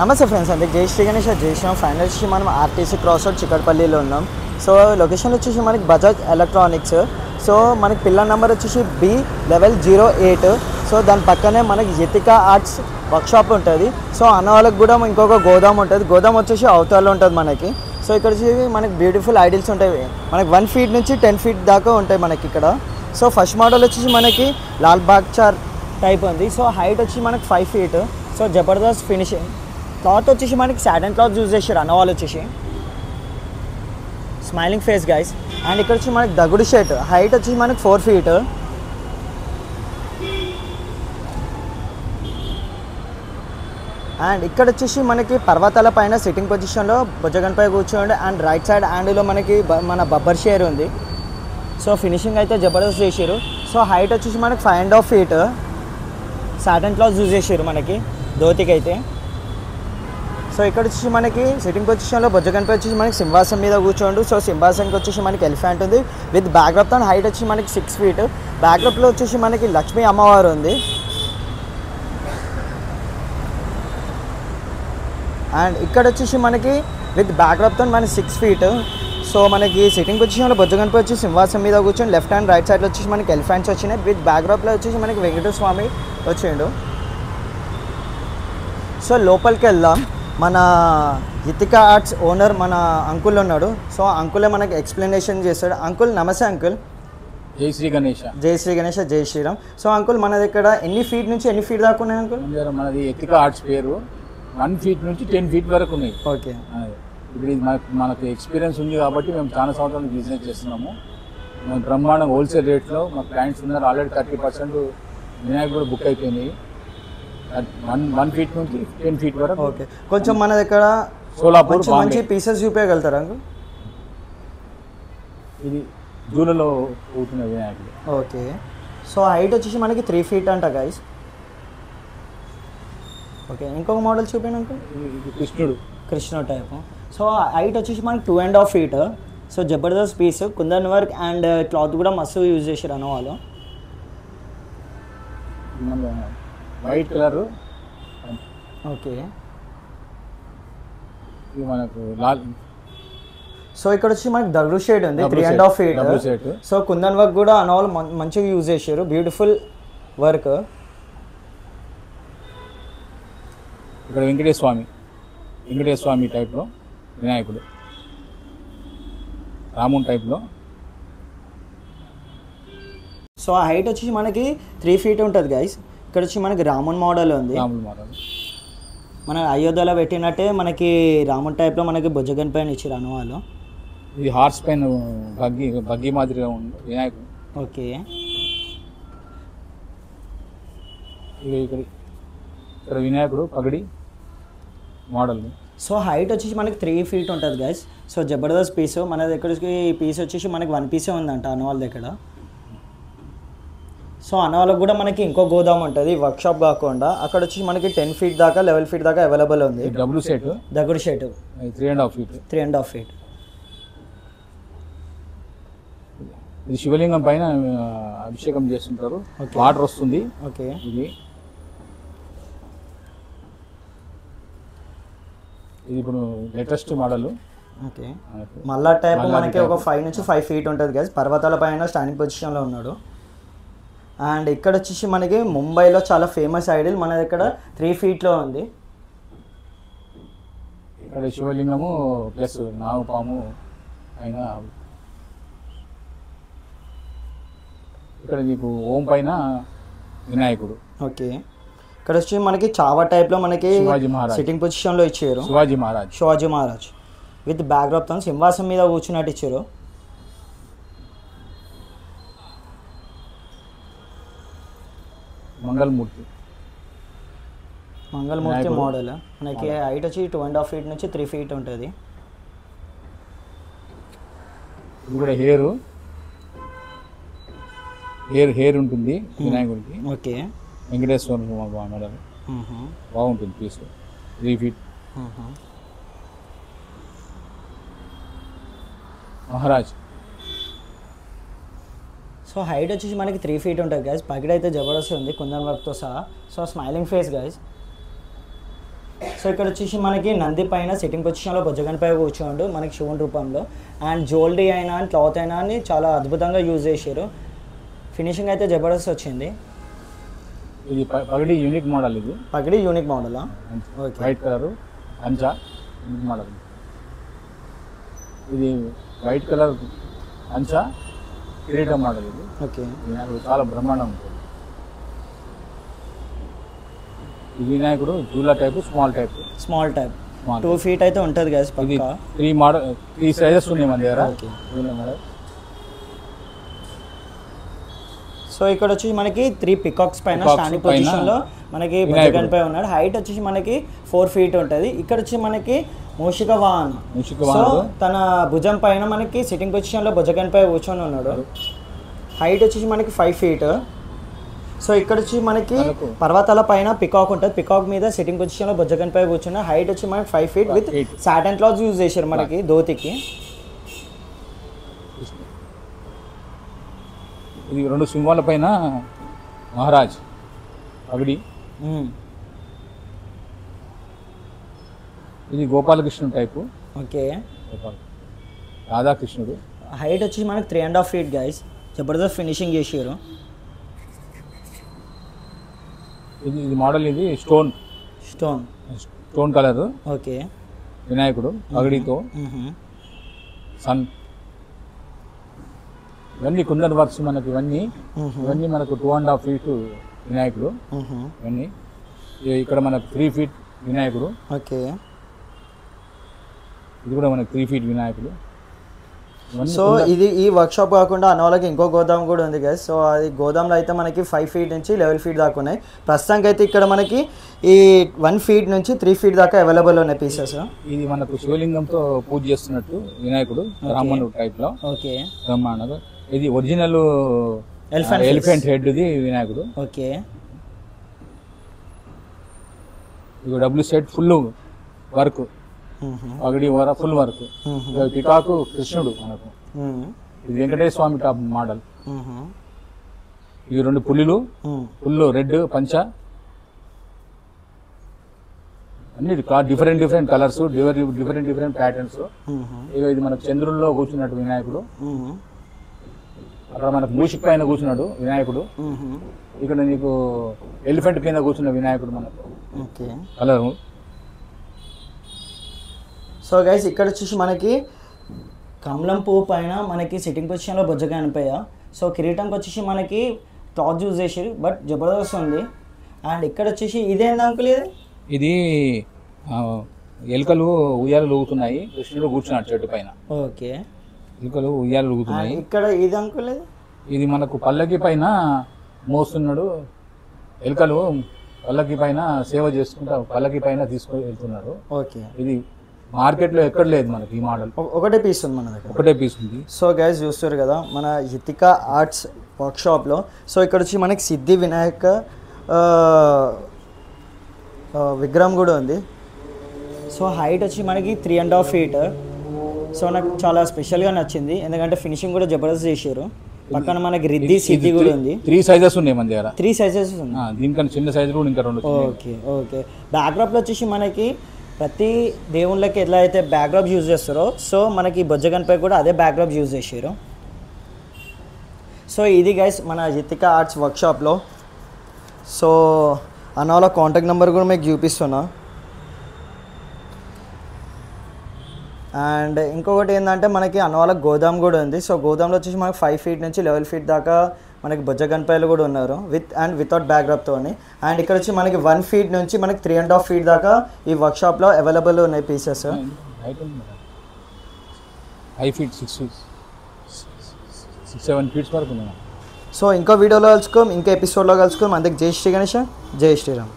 నమస్తే ఫ్రెండ్స్, అంటే జై శ్రీ గణేష్ జై శ్రీరామ్. ఫైనల్ వచ్చి మనం ఆర్టీసీ క్రాస్ రోడ్ చిక్కడపల్లిలో ఉన్నాం. సో లొకేషన్ వచ్చేసి మనకి బజాజ్ ఎలక్ట్రానిక్స్. సో మనకి పిల్లర్ నెంబర్ వచ్చేసి B1108. సో దాని పక్కనే మనకి యతికా ఆర్ట్స్ వర్క్షాప్ ఉంటుంది. సో అన్న వాళ్ళకి కూడా ఇంకొక గోదాం ఉంటుంది. గోదాం వచ్చేసి అవతలలో ఉంటుంది మనకి. సో ఇక్కడ వచ్చి మనకి బ్యూటిఫుల్ ఐడిల్స్ ఉంటాయి. మనకి 1 feet నుంచి 10 feet దాకా ఉంటాయి మనకి ఇక్కడ. సో ఫస్ట్ మోడల్ వచ్చేసి మనకి లాల్ బాగ్చార్ టైప్ ఉంది. సో హైట్ వచ్చి మనకి 5 feet. So Jabardasth finishing. Cloth వచ్చేసి మనకి సాటన్ క్లాత్ యూజ్ చేశారు అన్న వాళ్ళు వచ్చేసి. Smiling face guys. అండ్ ఇక్కడ వచ్చి మనకి దగుడు షర్ట్ హైట్ వచ్చి మనకి 4 feet. అండ్ ఇక్కడ వచ్చేసి మనకి పర్వతాల పైన సిట్టింగ్ పొజిషన్లో భుజగన్పై కూర్చోండి. అండ్ రైట్ సైడ్ హ్యాండిల్లో మనకి మన బబ్బర్ షేర్ ఉంది. సో ఫినిషింగ్ అయితే జబర్దస్త్ చేసారు. సో హైట్ వచ్చేసి మనకి 5.5 feet. సాటన్ క్లాత్ యూజ్ చేసారు మనకి ధోతికి అయితే. సో ఇక్కడ వచ్చేసి మనకి సిట్టింగ్ పొజిషన్లో భుజగన్పై వచ్చేసి మనకి సింహాసనం మీద కూర్చోండు. సో సింహాసన్కి వచ్చేసి మనకి ఎలిఫెంట్ ఉంది విత్ బ్యాక్డ్రాప్. తో హైట్ వచ్చి మనకి 6 feet. బ్యాక్డ్రాప్లో వచ్చేసి మనకి లక్ష్మీ అమ్మవారు ఉంది. అండ్ ఇక్కడ వచ్చేసి మనకి విత్ బ్యాక్డ్రాప్తో మనకి 6 feet. సో మనకి సిట్టింగ్ పొజిషన్లో భుజగన్పై వచ్చి సింహాసనం మీద కూర్చొని లెఫ్ట్ అండ్ రైట్ సైడ్లో వచ్చేసి మనకి ఎలిఫెంట్స్ వచ్చినాయి. విత్ బ్యాక్డ్రాప్లో వచ్చేసి మనకి వెంకటేశ్వర స్వామి వచ్చిండు. సో లోపలికి వెళ్దాం. మన యతికా ఆర్ట్స్ ఓనర్ మన అంకుల్ ఉన్నాడు. సో అంకులే మనకి ఎక్స్ప్లెనేషన్ చేస్తాడు. అంకుల్ నమస్తే అంకుల్. జై శ్రీ గణేష్. జై శ్రీ గణేష్ జై శ్రీరామ్. సో అంకుల్ మన దగ్గర ఎన్ని ఫీట్ నుంచి ఎన్ని ఫీట్ దాకా ఉన్నాయి అంకుల్? మనది యతికా ఆర్ట్స్ పేరు 1 feet నుంచి 10 feet వరకు ఉన్నాయి. ఓకే. ఇప్పుడు ఇది మనకు ఎక్స్పీరియన్స్ ఉంది కాబట్టి మేము చాలా సంవత్సరాలు బిజినెస్ చేస్తున్నాము. మేము బ్రహ్మాండం హోల్సేల్ రేట్లో మా క్లయింట్స్ ఉన్నారు. ఆల్రెడీ 30% వినాయక్ కూడా బుక్ అయిపోయినాయి. 1 feet నుంచి 10 feet వరకు. ఓకే. కొంచెం మన దగ్గర సోలాపూర్ మంచి పీసెస్ చూపించగలుగుతారా అంకుల్? ఇది జూలలో అవుతున్న వినాయకుడు. ఓకే. సో హైట్ వచ్చేసి మనకి 3 feet అంట గైస్. ఓకే. ఇంకొక మోడల్ చూపించండి అంకుల్. ఇది కృష్ణుడు టైప్. సో హైట్ వచ్చేసి మనకి 2.5 feet. సో జబర్దస్త్ piece, kundan work and cloth కూడా మస్తు యూజ్ చేశారు అన్న వాళ్ళు. White colour. ఓకే. ఇది మనకు లాల్. సో ఇక్కడ వచ్చి మనకి దగుడు షేడ్ ఉంది 3.5 feet. సో కుందన్ వర్క్ కూడా అన్న వాళ్ళు మంచిగా యూజ్ చేశారు. Beautiful work. ఇక్కడ వెంకటేశ్వర స్వామి టైప్లో వినాయకుడు, రామున్ టైప్లో. సో హైట్ వచ్చి మనకి 3 feet ఉంటుంది గైస్. ఇక్కడ వచ్చి మనకి రామున్ మోడల్ ఉంది. మన అయోధ్యలో పెట్టినట్టే మనకి రామున్ టైప్లో మనకి భుజగన్ పైన ఇచ్చారు అన్న వాళ్ళు. ఇది హార్స్ పైన బగ్గి మాదిరిగా ఉంది వినాయకుడు. ఓకే. ఇక్కడ వినాయకుడు పగడి మోడల్. సో హైట్ వచ్చేసి మనకి 3 feet ఉంటుంది గైస్. సో జబర్దస్త్ పీస్. మన దగ్గరకి పీస్ వచ్చేసి మనకి 1 piece ఉందంట అన్న వాళ్ళ దగ్గర. సో అన్న వాళ్ళకి కూడా మనకి ఇంకో గోదాం ఉంటుంది వర్క్షాప్ కాకుండా. అక్కడ వచ్చి మనకి 10 feet దాకా 11 feet దాకా అవైలబుల్ ఉంది. డబుల్ సెట్ దగుడు షెట్ 3.5 feet. 3.5 feet. ఇది శివలింగం పైన అభిషేకం చేస్తుంటారు. వాటర్ వస్తుంది. ఓకే. ఇది ఇప్పుడు లేటెస్ట్ మోడల్. ఓకే. మళ్ళా టైప్ మనకి ఒక 5 నుంచి 5 feet ఉంటుంది గైస్. పర్వతాల పైన స్టాండింగ్ పొజిషన్లో ఉన్నాడు. అండ్ ఇక్కడ వచ్చేసి మనకి ముంబైలో చాలా ఫేమస్ ఐడిల్ మన దగ్గర 3 feetలో ఉంది. ఇక్కడ శివలింగము ప్లస్ నాగపాము అయినా. ఇక్కడ నీకు ఓం పైన వినాయకుడు. ఓకే. ఇక్కడ వచ్చి మనకి చావా టైప్లో మనకి సిట్టింగ్ పొజిషన్లో ఇచ్చారు. శివాజీ మహారాజ్ విత్ బ్యాక్డ్రాప్తో సింహాసనం మీద కూర్చున్నట్టు ఇచ్చారు. మంగళమూర్తి మోడల్. మనకి హైట్ వచ్చి 2.5 feet నుంచి 3 feet ఉంటుంది. ఇది కూడా హెయిర్ ఉంటుంది వినాయకుడికి. ఓకే. వెంకటేశ్వర మోడల్ బాగుంటుంది piece. 3 feet. Maharaj. So height వచ్చేసి మనకి 3 feet ఉంటుంది గైస్. పగిడ అయితే జబర్దస్త్ ఉంది కుందన్ వర్క్తో సహా. So smiling face guys. So ఇక్కడ వచ్చేసి మనకి నంది పైన సిట్టింగ్ పొజిషన్లో బొజ్జగన్పై కూర్చోండు మనకి శివుని రూపంలో. అండ్ జ్యువెలరీ అయినా క్లాత్ అయినా అని చాలా అద్భుతంగా యూజ్ చేశారు. ఫినిషింగ్ అయితే జబర్దస్త్ వచ్చింది. ఇది పగడి యూనిక్ మోడల్. ఇది పగడి యూనిక్ మోడలా? ఓకే. వైట్ కలర్ అంచా మోడల్. ఇది వైట్ కలర్ అంచా కిరీటం మోడల్. ఇది ఓకే. చాలా బ్రహ్మాండం ఉంటుంది. ఈ వినాయకుడు జూలా టైప్, స్మాల్ టైప్. 2 feet అయితే ఉంటుంది గైస్. ఇది 3 సైజెస్ ఉన్నాయి మన దగ్గర. ఓకే. సో ఇక్కడ వచ్చి మనకి 3 పికాక్స్ పైన స్టాండింగ్ పొజిషన్లో మనకి బొజ్జగన్పై ఉన్నాడు. హైట్ వచ్చేసి మనకి 4 feet ఉంటుంది. ఇక్కడ వచ్చి మనకి మూషిక వాహనం. సో తన భుజం పైన మనకి సిట్టింగ్ పొజిషన్లో బొజ్జగన్పై కూర్చొని ఉన్నాడు. హైట్ వచ్చేసి మనకి 5 feet. సో ఇక్కడ వచ్చి మనకి పర్వతాల పైన పికాక్ ఉంటుంది. పికాక్ మీద సిట్టింగ్ పొజిషన్లో బొజ్జగన్పై కూర్చున్న. హైట్ వచ్చి మనకి 5 feet with Satan clothes use చేశారు మనకి ధోతికి. ఇది 2 సింహాల పైన మహారాజ్ పగడి. ఇది గోపాలకృష్ణుడు టైపు. ఓకే. రాధాకృష్ణుడు. హైట్ వచ్చి మనకి 3.5 feet గైస్. జబర్దస్త్ ఫినిషింగ్ చేసారు. ఇది మోడల్. ఇది స్టోన్ కలర్. ఓకే. వినాయకుడు పగడితో సన్. ఇవన్నీ కుందన్ వర్క్స్ మనకి. ఇవన్నీ మనకు 2.5 feet వినాయకుడు. ఇవన్నీ ఇక్కడ మనకు 3 feet వినాయకుడు. ఓకే. ఇది కూడా మనకు 3 feet వినాయకుడు. సో ఇది ఈ వర్క్షాప్ కాకుండా అన్నవాళ్ళకి ఇంకో గోదాం కూడా ఉంది గైస్. సో అది గోదాంలో అయితే మనకి 5 feet నుంచి 11 feet దాకా ఉన్నాయి. ప్రస్తుతానికి అయితే ఇక్కడ మనకి ఈ 1 feet నుంచి 3 feet దాకా అవైలబుల్ ఉన్నాయి పీసెస్. ఇది మనకు శివలింగంతో పూజ చేస్తున్నట్టు వినాయకుడు రామను టైప్ లో. ఓకే. బ్రహ్మాండంగా. ఇది ఒరిజినల్ ఎలిఫెంట్ హెడ్ ది వినాయకుడు. ఓకే. ఇది డబ్ల్యూ సెట్ ఫుల్ వర్క్. పగడి ఫుల్ వర్క్. పికాకు కృష్ణుడు మనకు. ఇది వెంకటేశ్వర స్వామి టాప్ మోడల్. ఇవి 2 పులిలు. ఫుల్ రెడ్ పంచ. అన్ని డిఫరెంట్ కలర్స్, డిఫరెంట్ ప్యాటర్న్స్. ఇది మనకు చంద్రుల్లో కూర్చున్నట్టు వినాయకుడు. అక్కడ మనకు మూషిక్ పైన కూర్చున్నాడు వినాయకుడు. ఇక్కడ నీకు ఎలిఫెంట్ పైన కూర్చున్న వినాయకుడు మనకు. కలర్. సో గైస్ ఇక్కడ వచ్చేసి మనకి కమలం పువ్వు పైన మనకి సిట్టింగ్ పొజిషన్లో బొజ్జగన్పై. సో కిరీటంకి వచ్చేసి మనకి క్లాత్ యూజ్ చేసారు బట్ జబర్దస్త్ ఉంది. అండ్ ఇక్కడ వచ్చేసి ఇదేంది అంకుల్? ఇది ఎలుకలు ఉయ్యాలు ఊగుతున్నాయి. కృష్ణుడు కూర్చున్నాడు చెట్టు పైన. ఓకే. ఎలుకలు ఉయ్యాలు ఊగుతున్నాయి. ఇక్కడ ఇది అంకుల్? ఇది మనకు పల్లకి పైన మోస్తున్నాడు. ఎలుకలు పల్లకి పైన సేవ చేసుకుంటా పల్లకి పైన తీసుకొని వెళ్తున్నాడు. ఓకే. ఇది మార్కెట్లో ఎక్కడ లేదు మనకి ఈ మోడల్. ఒకటే పీస్ ఉంది మన దగ్గర. ఒకటే పీస్ ఉంది. సో గైస్ చూస్తారు కదా మన హితిక ఆర్ట్స్ వర్క్షాప్లో. సో ఇక్కడ వచ్చి మనకి సిద్ధి వినాయక విగ్రహం కూడా ఉంది. సో హైట్ వచ్చి మనకి 3.5 feet. సో నాకు చాలా స్పెషల్గా నచ్చింది ఎందుకంటే ఫినిషింగ్ కూడా జబర్దస్త్ చేశారు. పక్కన మనకి రిద్ధి సిద్ధి కూడా ఉంది. 3 సైజెస్ ఉన్నాయి మన దగ్గర. 3 సైజెస్ ఉన్నాయి. దీనికన్నా చిన్న సైజు కూడా ఇంకా 2. ఓకే. బ్యాక్డ్రాప్లో వచ్చేసి మనకి ప్రతి దేవుళ్ళకి ఎట్లా అయితే బ్యాక్డ్రాప్ యూజ్ చేస్తారో సో మనకి బొజ్జగన్పై కూడా అదే బ్యాక్డ్రాప్ యూజ్ చేశారు. సో ఇది గైస్ మన హితిక ఆర్ట్స్ వర్క్షాప్లో. సో అన్న వాళ్ళ కాంటాక్ట్ నెంబర్ కూడా మీకు చూపిస్తున్నా. అండ్ ఇంకొకటి ఏంటంటే మనకి అన్న వాళ్ళ గోదాం కూడా ఉంది. సో గోదాంలో వచ్చేసి మనకి 5 feet నుంచి 11 feet దాకా మనకి బొజ్జగన్పైలు కూడా ఉన్నారు వితౌట్ బ్యాక్డ్రాప్తో. అండ్ ఇక్కడ వచ్చి మనకి 1 feet నుంచి మనకి 3.5 feet దాకా ఈ వర్క్షాప్లో అవైలబుల్ ఉన్నాయి పీసెస్. 5 feet 6-7 feet వరకు ఉన్నాయి. సో ఇంకో వీడియోలో కలుసుకోం, ఇంకో ఎపిసోడ్లో కలుసుకోం. అందుకు జై శ్రీ గణేష్, జై శ్రీరామ్.